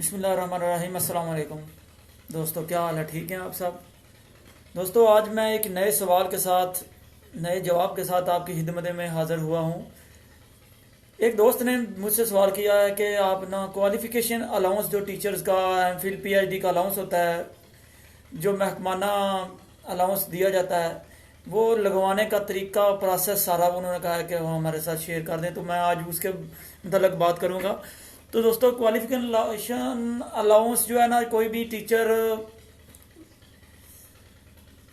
बिस्मिल्लाहिर्रहमानिर्रहीम। अस्सलाम वालेकुम दोस्तों, क्या हाल है? ठीक हैं आप सब? दोस्तों, आज मैं एक नए सवाल के साथ, नए जवाब के साथ आपकी खिदमत में हाज़िर हुआ हूँ। एक दोस्त ने मुझसे सवाल किया है कि आप ना क्वालिफ़िकेशन अलाउंस, जो टीचर्स का एमफिल पीएचडी का अलाउंस होता है, जो महकमाना अलाउंस दिया जाता है, वो लगवाने का तरीका, प्रोसेस सारा उन्होंने कहा है कि वो हमारे साथ शेयर कर दें। तो मैं आज उसके मतलब बात करूँगा। तो दोस्तों, क्वालिफिकेशन अलाउंस जो है ना, कोई भी टीचर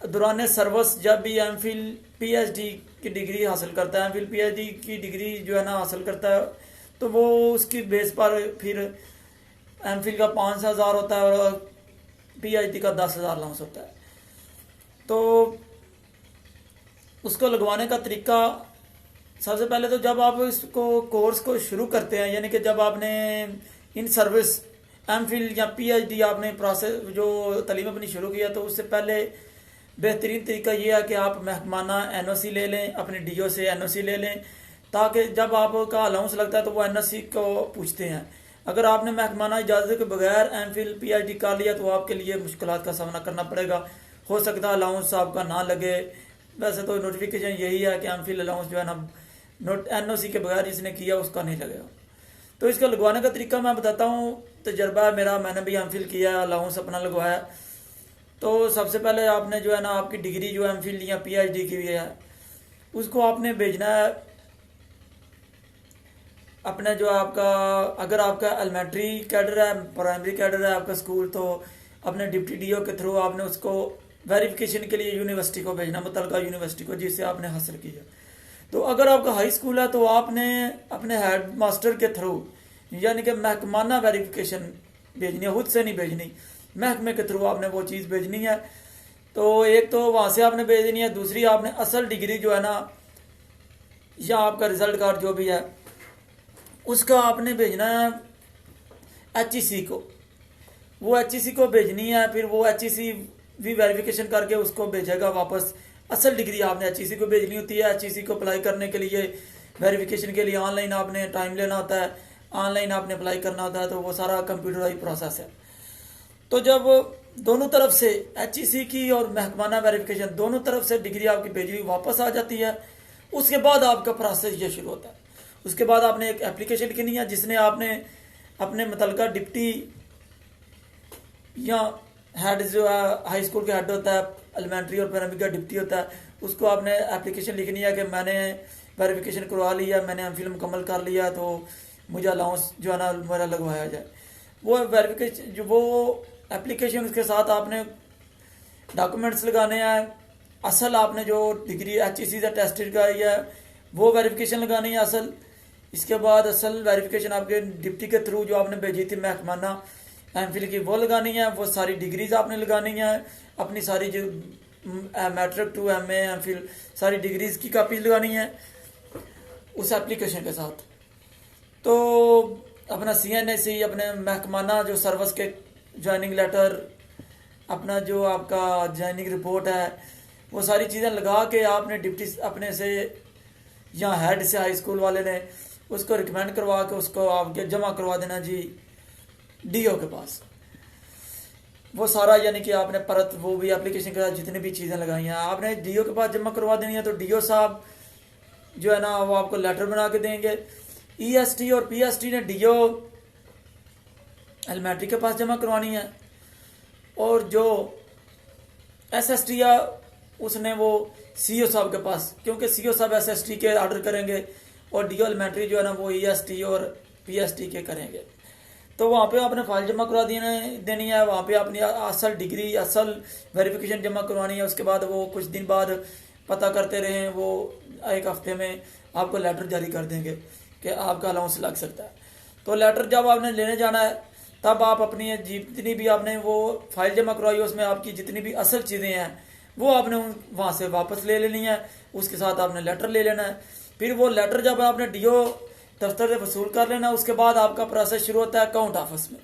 दौरान सर्विस जब भी एमफिल पीएचडी की डिग्री हासिल करता है, एमफिल पीएचडी की डिग्री जो है ना हासिल करता है, तो वो उसकी बेस पर फिर एमफिल का 5,000 होता है और पीएचडी का 10,000 अलाउंस होता है। तो उसको लगवाने का तरीका, सबसे पहले तो जब आप इसको कोर्स को शुरू करते हैं, यानी कि जब आपने इन सर्विस एमफिल या पीएचडी आपने प्रोसेस जो तालीम अपनी शुरू किया, तो उससे पहले बेहतरीन तरीका ये है कि आप महकमाना एनओसी ले लें, अपने डीओ से एनओसी ले लें, ताकि जब आपका अलाउंस लगता है तो वो एनओसी को पूछते हैं। अगर आपने महकमाना इजाज़त के बगैर एमफिल पीएचडी कर लिया तो आपके लिए मुश्किलात का सामना करना पड़ेगा। हो सकता है अलाउंस आपका ना लगे। वैसे तो नोटिफिकेशन यही है कि एमफिल अलाउंस जो है ना, नोट एनओसी के बगैर जिसने किया उसका नहीं लगेगा। तो इसका लगवाने का तरीका मैं बताता हूँ। तजर्बा है मेरा, मैंने भी एमफिल किया है, अलाउंस अपना लगवाया। तो सबसे पहले आपने जो है ना, आपकी डिग्री जो एमफिल या पीएचडी की हुई है, उसको आपने भेजना है अपने जो आपका, अगर आपका एलिमेंट्री कैडर है, प्राइमरी कैडर है आपका स्कूल, तो अपने डिप्टी डीओ के थ्रू आपने उसको वेरिफिकेशन के लिए यूनिवर्सिटी को भेजना, मुतलका यूनिवर्सिटी को जिससे आपने हासिल किया। तो अगर आपका हाई स्कूल है तो आपने अपने हेड मास्टर के थ्रू, यानी कि महकमाना वेरिफिकेशन भेजनी है, खुद से नहीं भेजनी, महकमे के थ्रू आपने वो चीज़ भेजनी है। तो एक तो वहाँ से आपने भेजनी है, दूसरी आपने असल डिग्री जो है ना, या आपका रिजल्ट कार्ड जो भी है, उसका आपने भेजना है एचईसी को। वो एचईसी को भेजनी है, फिर वो एचईसी भी वेरिफिकेशन करके उसको भेजेगा वापस। असल डिग्री आपने एचईसी को भेजनी होती है। एचईसी को अप्लाई करने के लिए, वेरिफिकेशन के लिए ऑनलाइन आपने टाइम लेना होता है, ऑनलाइन आपने अप्लाई करना होता है, तो वो सारा कंप्यूटराइज प्रोसेस है। तो जब दोनों तरफ से एचईसी की और महकमाना वेरिफिकेशन दोनों तरफ से डिग्री आपकी भेजी हुई वापस आ जाती है, उसके बाद आपका प्रोसेस ये शुरू होता है। उसके बाद आपने एक एप्लीकेशन लिखनी है, जिसने आपने अपने मुतलका डिप्टी या हेड जो है, हाई स्कूल का हेड होता है, एलिमेंट्री और प्राइमरी का डिप्टी होता है, उसको आपने एप्लीकेशन लिखनी है कि मैंने वेरिफिकेशन करवा लिया, मैंने एमफिल मुकम्मल कर लिया, तो मुझे अलाउंस जो है ना मेरा लगवाया जाए। वो वेरिफिकेशन, जो वो एप्लीकेशन, उसके साथ आपने डॉक्यूमेंट्स लगाने हैं। असल आपने जो डिग्री एचईसी से टेस्टेड कराई है वो वेरिफिकेशन लगानी है असल। इसके बाद असल वेरिफिकेशन आपके डिप्टी के थ्रू जो आपने भेजी थी महकमाना एमफिल की, वो लगानी है। वो सारी डिग्रीज आपने लगानी है, अपनी सारी जो मैट्रिक टू एमए एमफिल सारी डिग्रीज की कापी लगानी है उस एप्लीकेशन के साथ। तो अपना सीएनएसी, अपने महकमाना जो सर्विस के ज्वाइनिंग लेटर, अपना जो आपका ज्वाइनिंग रिपोर्ट है, वो सारी चीज़ें लगा के आपने डिप्टी अपने से या हेड से, हाई स्कूल वाले ने उसको रिकमेंड करवा के उसको आप जमा करवा देना जी डीओ के पास। वो सारा, यानी कि आपने परत वो भी एप्लीकेशन के साथ जितनी भी चीज़ें लगाई हैं आपने डीओ के पास जमा करवा देनी है। तो डीओ साहब जो है ना, वो आपको लेटर बना के देंगे। ईएसटी और पीएसटी ने डीओ एलिमेंट्री के पास जमा करवानी है, और जो एसएसटी है उसने वो सीओ साहब के पास, क्योंकि सीओ साहब एसएसटी के ऑर्डर करेंगे और डीओ एलिमेंट्री जो है ना वो ईएसटी और पीएसटी के करेंगे। तो वहाँ पे आपने फाइल जमा करवा देनी है, वहाँ पे अपनी असल डिग्री, असल वेरिफिकेशन जमा करवानी है। उसके बाद वो कुछ दिन बाद पता करते रहें, वो एक हफ्ते में आपको लेटर जारी कर देंगे कि आपका अलाउंस लग सकता है। तो लेटर जब आपने लेने जाना है, तब आप अपनी जितनी भी आपने वो फाइल जमा करवाई उसमें आपकी जितनी भी असल चीज़ें हैं वो आपने वहाँ से वापस ले लेनी है। उसके साथ आपने लेटर ले लेना है। फिर वो लेटर जब आपने डीओ दफ्तर से वसूल कर लेना, उसके बाद आपका प्रोसेस शुरू होता है अकाउंट ऑफिस में।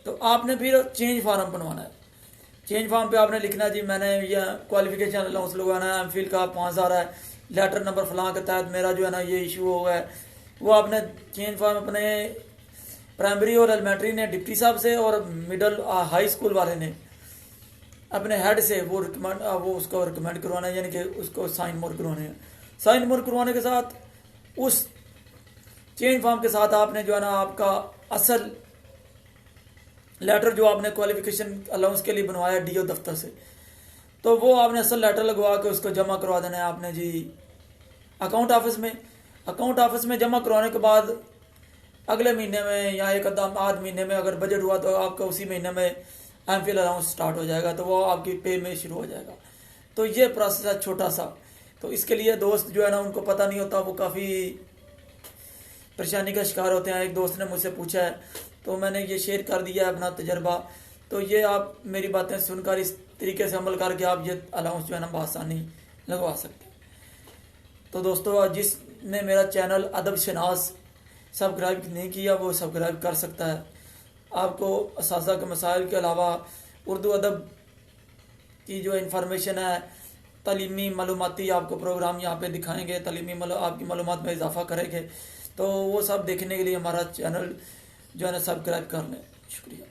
तो आपने फिर चेंज फार्म बनवाना है। चेंज फार्म पे आपने लिखना जी मैंने ये क्वालिफिकेशन अलाउंस लगवाना है, एमफिल का 5,000 है, लेटर नंबर फलां के तहत मेरा जो है ना ये इशू हुआ है। वो आपने चेंज फार्म अपने प्राइमरी और एलिमेंट्री ने डिप्टी साहब से, और मिडल हाई स्कूल वाले ने अपने हेड से वो उसको रिकमेंड करवाना है, यानी कि उसको साइन मोर करवाने हैं। साइन मोर करवाने के साथ उस चेंज फॉर्म के साथ आपने जो है ना आपका असल लेटर जो आपने क्वालिफिकेशन अलाउंस के लिए बनवाया डीओ दफ्तर से, तो वो आपने असल लेटर लगवा के उसको जमा करवा देना है आपने जी अकाउंट ऑफिस में। अकाउंट ऑफिस में जमा करवाने के बाद अगले महीने में या एक आध महीने में अगर बजट हुआ तो आपका उसी महीने में एमफिल अलाउंस स्टार्ट हो जाएगा, तो वो आपकी पे में शुरू हो जाएगा। तो ये प्रोसेस है छोटा सा। तो इसके लिए दोस्त जो है ना उनको पता नहीं होता, वो काफ़ी परेशानी का शिकार होते हैं। एक दोस्त ने मुझसे पूछा है तो मैंने ये शेयर कर दिया है अपना तजर्बा। तो ये आप मेरी बातें सुनकर इस तरीके से अमल करके आप ये अलाउंस जो है ना बआसानी लगवा सकते हैं। तो दोस्तों, जिसने मेरा चैनल अदब शनास सब्सक्राइब नहीं किया वो सब्सक्राइब कर सकता है। आपको असासा के मसाइल के अलावा उर्दू अदब की जो इन्फॉर्मेशन है, तालीमी मालूमाती आपको प्रोग्राम यहाँ पे दिखाएंगे, तालीमी आपकी मालूमात में इजाफा करेंगे। तो वो सब देखने के लिए हमारा चैनल जो है ना सब्सक्राइब कर लें। शुक्रिया।